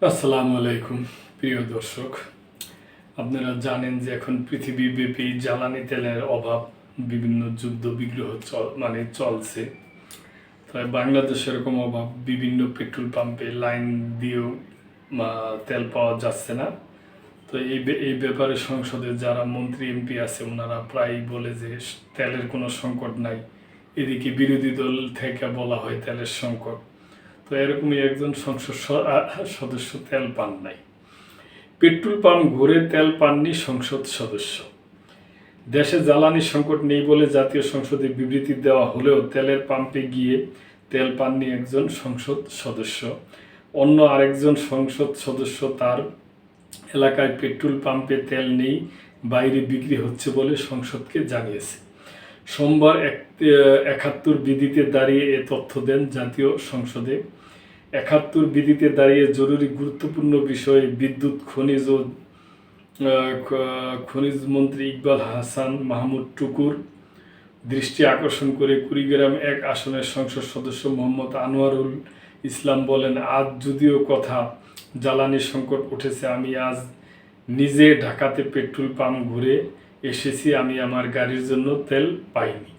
আসসালামু আলাইকুম প্রিয় দর্শক, আপনারা জানেন যে এখন পৃথিবীব্যাপী জ্বালানি তেলের অভাব, বিভিন্ন যুদ্ধ বিগ্রহ চলছে। তাই বাংলাদেশে এরকম অভাব, বিভিন্ন পেট্রোল পাম্পে লাইন দিয়েও তেল পাওয়া যাচ্ছে না। তো এই ব্যাপারে সংসদে যারা মন্ত্রী এমপি আছে ওনারা প্রায়ই বলে যে তেলের কোনো সংকট নাই, এদিকে বিরোধী দল থেকে বলা হয় তেলের সংকট। তো এরকমই একজন সংসদ সদস্য তেল পান নাই, পেট্রোল পাম্প ঘুরে তেল পাননি সংসদ সদস্য। দেশে জ্বালানি সংকট নেই বলে জাতীয় সংসদে বিবৃতি দেওয়া হলেও তেলের পাম্পে গিয়ে তেল পাননি একজন সংসদ সদস্য। অন্য আরেকজন সংসদ সদস্য তার এলাকায় পেট্রোল পাম্পে তেল নেই, বাইরে বিক্রি হচ্ছে বলে সংসদকে জানিয়েছে। সোমবার ৭১ বিধিতে দাঁড়িয়ে এ তথ্য দেন জাতীয় সংসদে। ৭১ বিধিতে দাঁড়িয়ে জরুরি গুরুত্বপূর্ণ বিষয়ে বিদ্যুৎ খনিজ মন্ত্রী ইকবাল হাসান মাহমুদ টুকুর দৃষ্টি আকর্ষণ করে কুড়িগ্রাম ১ আসনের সংসদ সদস্য মোহাম্মদ আনোয়ারুল ইসলাম বলেন, আজ যদিও কথা জ্বালানি সংকট উঠেছে, আমি আজ নিজে ঢাকাতে পেট্রোল পাম্প ঘুরে এসেছি, আমি আমার গাড়ির জন্য তেল পাইনি।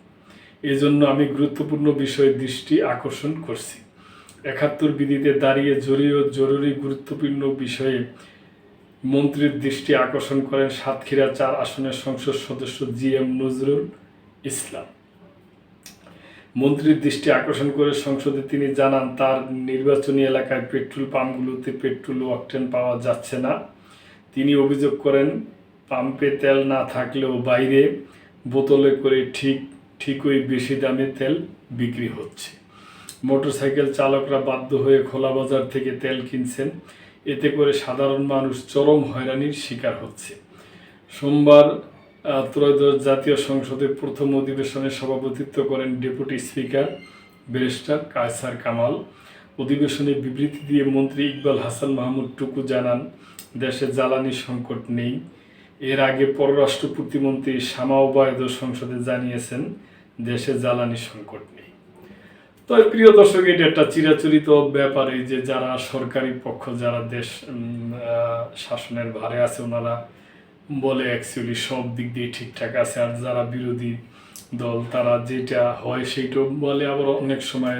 এজন্য আমি গুরুত্বপূর্ণ বিষয়ে দৃষ্টি আকর্ষণ করছি। ৭১ বিধিতে দাঁড়িয়ে জরুরি গুরুত্বপূর্ণ বিষয়ে মন্ত্রীর দৃষ্টি আকর্ষণ করেন সাতক্ষীরা ৪ আসনের সংসদ সদস্য জিএম নজরুল ইসলাম। মন্ত্রীর দৃষ্টি আকর্ষণ করে সংসদে তিনি জানান, তার নির্বাচনী এলাকায় পেট্রোল পাম্পগুলোতে পেট্রোল ও অকটেন পাওয়া যাচ্ছে না। তিনি অভিযোগ করেন, পাম্পে তেল না থাকলেও বাইরে বোতলে করে ঠিকই বেশি দামে তেল বিক্রি হচ্ছে। মোটরসাইকেল চালকরা বাধ্য হয়ে খোলা বাজার থেকে তেল কিনছেন, এতে করে সাধারণ মানুষ চরম হয়রানির শিকার হচ্ছে। সোমবার ত্রয়োদশ জাতীয় সংসদের প্রথম অধিবেশনে সভাপতিত্ব করেন deputy speaker barrister Kaiser Kamal. অধিবেশনে বিবৃতি দিয়ে মন্ত্রী ইকবাল হাসান মাহমুদ টুকু জানান, দেশে জ্বালানি সংকট নেই। এর আগে পররাষ্ট্র প্রতিমন্ত্রী শামা ওবায়দও সংসদে জানিয়েছেন, দেশে জ্বালানি সংকট নেই। তো প্রিয় দর্শক, এটা একটা চিরাচরিত ব্যাপারে যে যারা সরকারি পক্ষ, যারা দেশ শাসনের ভারে আছে, ওনারা বলে অ্যাকচুয়ালি সব দিক দিয়ে ঠিকঠাক আছে, আর যারা বিরোধী দল তারা যেটা হয় সেইটাও বলে। আবার অনেক সময়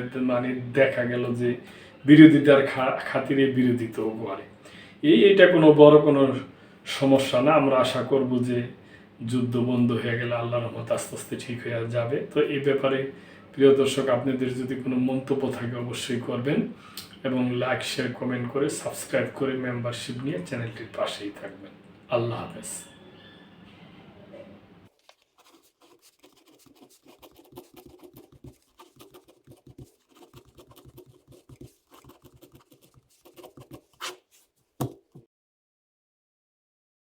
দেখা গেল যে বিরোধিতার খাতিরে বিরোধিতাও করে। এইটা কোনো বড় কোনো সমস্যা না। আমরা আশা করব যে যুদ্ধ বন্ধ হয়ে গেলে আল্লাহর রহমত আস্তে আস্তে ঠিক হয়ে যাবে। তো এই ব্যাপারে প্রিয় দর্শক, আপনাদের যদি কোনো মন্তব্য থাকে অবশ্যই করবেন, এবং লাইক শেয়ার কমেন্ট করে সাবস্ক্রাইব করে মেম্বারশিপ নিয়ে চ্যানেলটির পাশেই থাকবেন। আল্লাহ হাফেজ।